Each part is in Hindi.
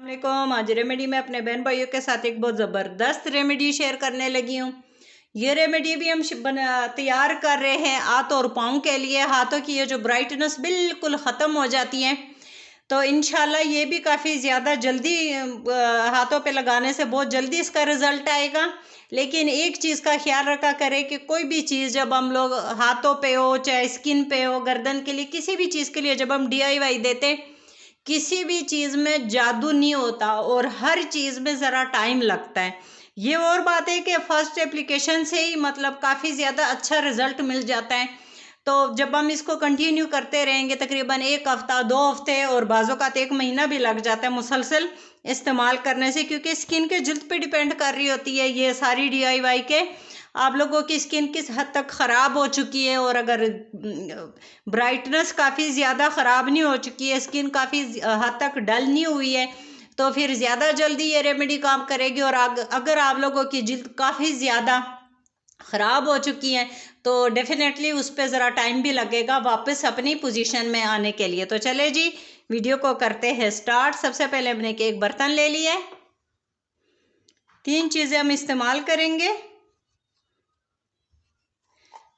अस्सलामुअलैकुम। आज रेमेडी में अपने बहन भाइयों के साथ एक बहुत ज़बरदस्त रेमेडी शेयर करने लगी हूँ। ये रेमेडी भी हम तैयार कर रहे हैं हाथ और पाँव के लिए। हाथों की ये जो ब्राइटनेस बिल्कुल ख़त्म हो जाती है, तो इंशाल्लाह ये भी काफ़ी ज़्यादा जल्दी हाथों पे लगाने से बहुत जल्दी इसका रिज़ल्ट आएगा। लेकिन एक चीज़ का ख्याल रखा करें कि कोई भी चीज़ जब हम लोग हाथों पे हो, चाहे स्किन पे हो, गर्दन के लिए, किसी भी चीज़ के लिए जब हम DIY देते, किसी भी चीज़ में जादू नहीं होता और हर चीज़ में ज़रा टाइम लगता है। ये और बात है कि फर्स्ट एप्लीकेशन से ही मतलब काफ़ी ज़्यादा अच्छा रिज़ल्ट मिल जाता है। तो जब हम इसको कंटिन्यू करते रहेंगे तकरीबन 1 हफ़्ता 2 हफ़्ते और बाज़ों का 1 महीना भी लग जाता है मुसलसल इस्तेमाल करने से, क्योंकि स्किन के जल्द पे डिपेंड कर रही होती है ये सारी DIY के। आप लोगों की स्किन किस हद तक ख़राब हो चुकी है, और अगर ब्राइटनेस काफ़ी ज़्यादा ख़राब नहीं हो चुकी है, स्किन काफ़ी हद तक डल नहीं हुई है, तो फिर ज़्यादा जल्दी ये रेमेडी काम करेगी। और अगर आप लोगों की जल्द काफ़ी ज़्यादा ख़राब हो चुकी हैं तो डेफिनेटली उस पर ज़रा टाइम भी लगेगा वापस अपनी पोजीशन में आने के लिए। तो चले जी, वीडियो को करते हैं स्टार्ट। सबसे पहले हमने एक बर्तन ले लिया है। 3 चीज़ें हम इस्तेमाल करेंगे।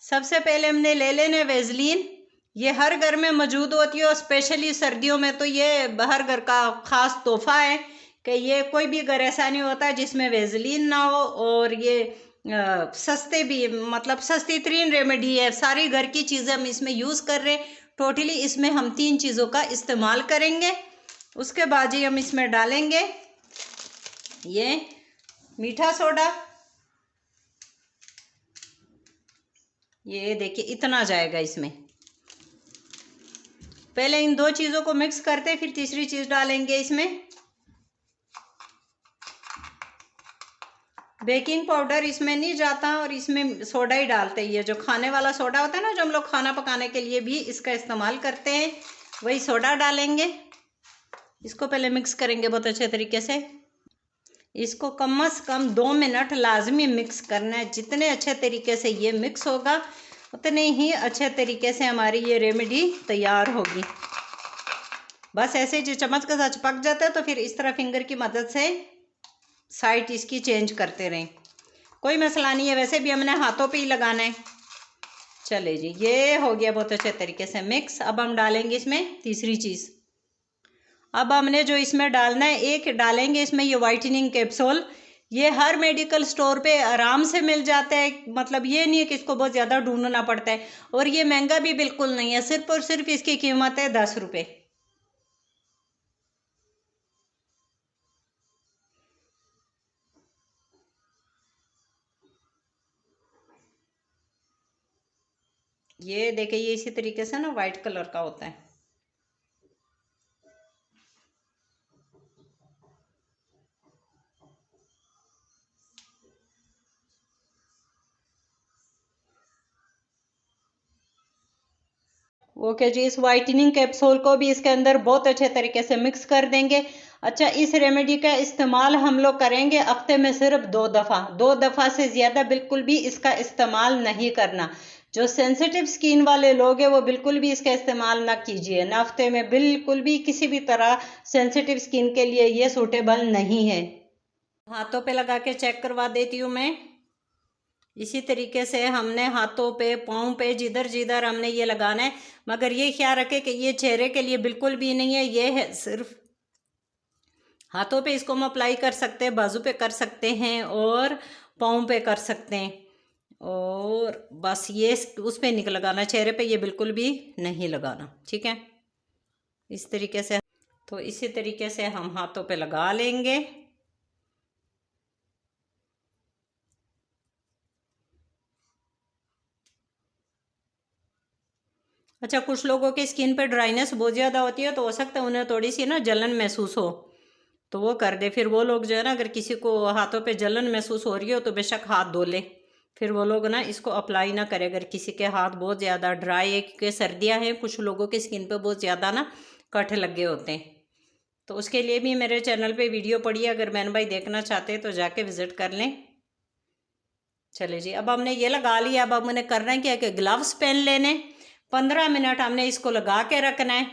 सबसे पहले हमने ले लेने वेज़लीन। ये हर घर में मौजूद होती है और स्पेशली सर्दियों में तो ये हर घर का ख़ास तोहफ़ा है कि ये कोई भी घर ऐसा नहीं होता जिसमें वेज़लीन ना हो। और ये सस्ते भी, मतलब सस्ती तरीन रेमेडी है। सारी घर की चीज़ें हम इसमें यूज़ कर रहे हैं। टोटली इसमें हम 3 चीज़ों का इस्तेमाल करेंगे। उसके बाद ही हम इसमें डालेंगे ये मीठा सोडा। ये देखिए इतना जाएगा इसमें। पहले इन 2 चीज़ों को मिक्स करते, फिर तीसरी चीज़ डालेंगे इसमें बेकिंग पाउडर। इसमें नहीं जाता और इसमें सोडा ही डालते हैं। ये जो खाने वाला सोडा होता है ना, जो हम लोग खाना पकाने के लिए भी इसका इस्तेमाल करते हैं, वही सोडा डालेंगे। इसको पहले मिक्स करेंगे बहुत अच्छे तरीके से। इसको कम से कम 2 मिनट लाजमी मिक्स करना है। जितने अच्छे तरीके से ये मिक्स होगा उतने ही अच्छे तरीके से हमारी ये रेमेडी तैयार होगी। बस ऐसे जो चम्मच के साथ पक जाता है तो फिर इस तरह फिंगर की मदद से साइड इसकी चेंज करते रहें, कोई मसला नहीं है। वैसे भी हमने हाथों पे ही लगाना है। चले जी, ये हो गया बहुत अच्छे तरीके से मिक्स। अब हम डालेंगे इसमें तीसरी चीज़। अब हमने जो इसमें डालना है, एक डालेंगे इसमें ये वाइटनिंग कैप्सूल। ये हर मेडिकल स्टोर पे आराम से मिल जाता है। मतलब ये नहीं है कि इसको बहुत ज़्यादा ढूंढना पड़ता है, और ये महंगा भी बिल्कुल नहीं है। सिर्फ और सिर्फ इसकी कीमत है 10 रुपये। ये देखिए, ये इसी तरीके से ना वाइट कलर का होता है। ओके जी, इस वाइटनिंग कैप्सूल को भी इसके अंदर बहुत अच्छे तरीके से मिक्स कर देंगे। अच्छा, इस रेमेडी का इस्तेमाल हम लोग करेंगे हफ्ते में सिर्फ 2 दफ़ा। 2 दफ़ा से ज़्यादा बिल्कुल भी इसका इस्तेमाल नहीं करना। जो सेंसिटिव स्किन वाले लोग हैं वो बिल्कुल भी इसका इस्तेमाल ना कीजिए। नाश्ते में बिल्कुल भी किसी भी तरह सेंसिटिव स्किन के लिए ये सूटेबल नहीं है। हाथों पे लगा के चेक करवा देती हूँ मैं। इसी तरीके से हमने हाथों पे, पाँव पे, जिधर जिधर हमने ये लगाना है। मगर ये ख्याल रखें कि ये चेहरे के लिए बिल्कुल भी नहीं है। ये है सिर्फ हाथों पे। इसको हम अप्लाई कर सकते हैं, बाजू पे कर सकते हैं और पाँव पे कर सकते हैं। और बस ये उस पे नहीं लगाना, चेहरे पे ये बिल्कुल भी नहीं लगाना, ठीक है। इस तरीके से, तो इसी तरीके से हम हाथों पे लगा लेंगे। अच्छा, कुछ लोगों की स्किन पे ड्राइनेस बहुत ज़्यादा होती है, तो हो सकता है उन्हें थोड़ी सी ना जलन महसूस हो, तो वो कर दे। फिर वो लोग जो है ना, अगर किसी को हाथों पे जलन महसूस हो रही हो तो बेशक हाथ धो ले। फिर वो लोग ना इसको अप्लाई ना करें अगर किसी के हाथ बहुत ज़्यादा ड्राई है, क्योंकि सर्दियाँ हैं, कुछ लोगों की स्किन पे बहुत ज़्यादा ना कट लगे होते हैं। तो उसके लिए भी मेरे चैनल पे वीडियो पड़ी है, अगर बहन भाई देखना चाहते हैं तो जाके विज़िट कर लें। चले जी, अब हमने ये लगा लिया। अब हमने करना है क्या कि ग्लव्स पहन लेने। 15 मिनट हमने इसको लगा के रखना है।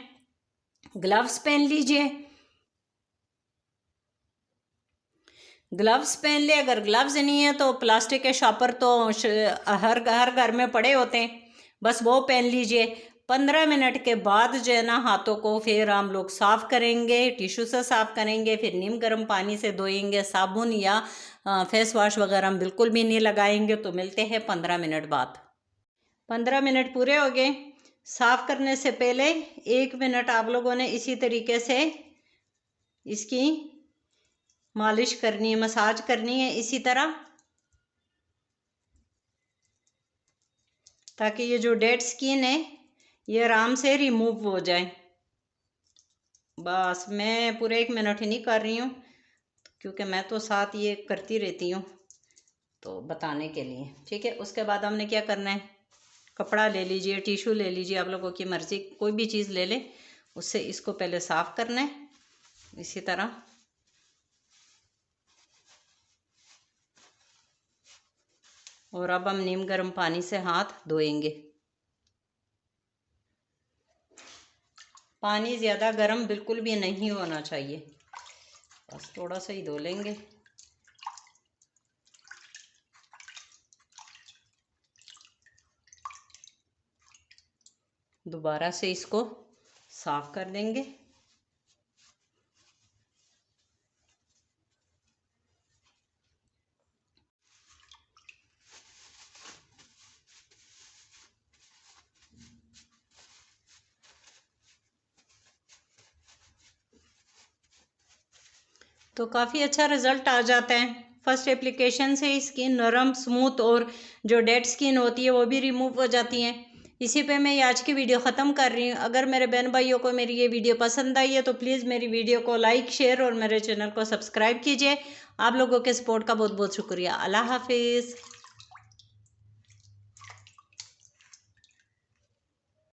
ग्लव्स पहन लीजिए। ग्लव्स पहन ले, अगर ग्लव्स नहीं है तो प्लास्टिक के शॉपर तो हर घर में पड़े होते हैं, बस वो पहन लीजिए। 15 मिनट के बाद जो है ना हाथों को फिर हम लोग साफ़ करेंगे, टिश्यू से साफ़ करेंगे, फिर नीम गर्म पानी से धोएंगे, साबुन या फेस वॉश वगैरह हम बिल्कुल भी नहीं लगाएंगे। तो मिलते हैं 15 मिनट बाद। 15 मिनट पूरे हो गए। साफ़ करने से पहले 1 मिनट आप लोगों ने इसी तरीके से इसकी मालिश करनी है, मसाज करनी है इसी तरह, ताकि ये जो डेड स्किन है ये आराम से रिमूव हो जाए। बस मैं पूरे 1 मिनट ही नहीं कर रही हूँ, क्योंकि मैं तो साथ ये करती रहती हूँ तो बताने के लिए, ठीक है। उसके बाद हमने क्या करना है, कपड़ा ले लीजिए, टिश्यू ले लीजिए, आप लोगों की मर्ज़ी, कोई भी चीज़ ले लें, उससे इसको पहले साफ़ करना है इसी तरह। और अब हम नीम गर्म पानी से हाथ धोएंगे। पानी ज़्यादा गर्म बिल्कुल भी नहीं होना चाहिए, बस थोड़ा सा ही धो लेंगे। दोबारा से इसको साफ़ कर देंगे। तो काफ़ी अच्छा रिज़ल्ट आ जाता है। फर्स्ट एप्लीकेशन से स्किन नरम, स्मूथ और जो डेड स्किन होती है वो भी रिमूव हो जाती है। इसी पे मैं आज की वीडियो ख़त्म कर रही हूँ। अगर मेरे बहन भाइयों को मेरी ये वीडियो पसंद आई है तो प्लीज़ मेरी वीडियो को लाइक, शेयर और मेरे चैनल को सब्सक्राइब कीजिए। आप लोगों के सपोर्ट का बहुत बहुत शुक्रिया। अल्लाह हाफिज़।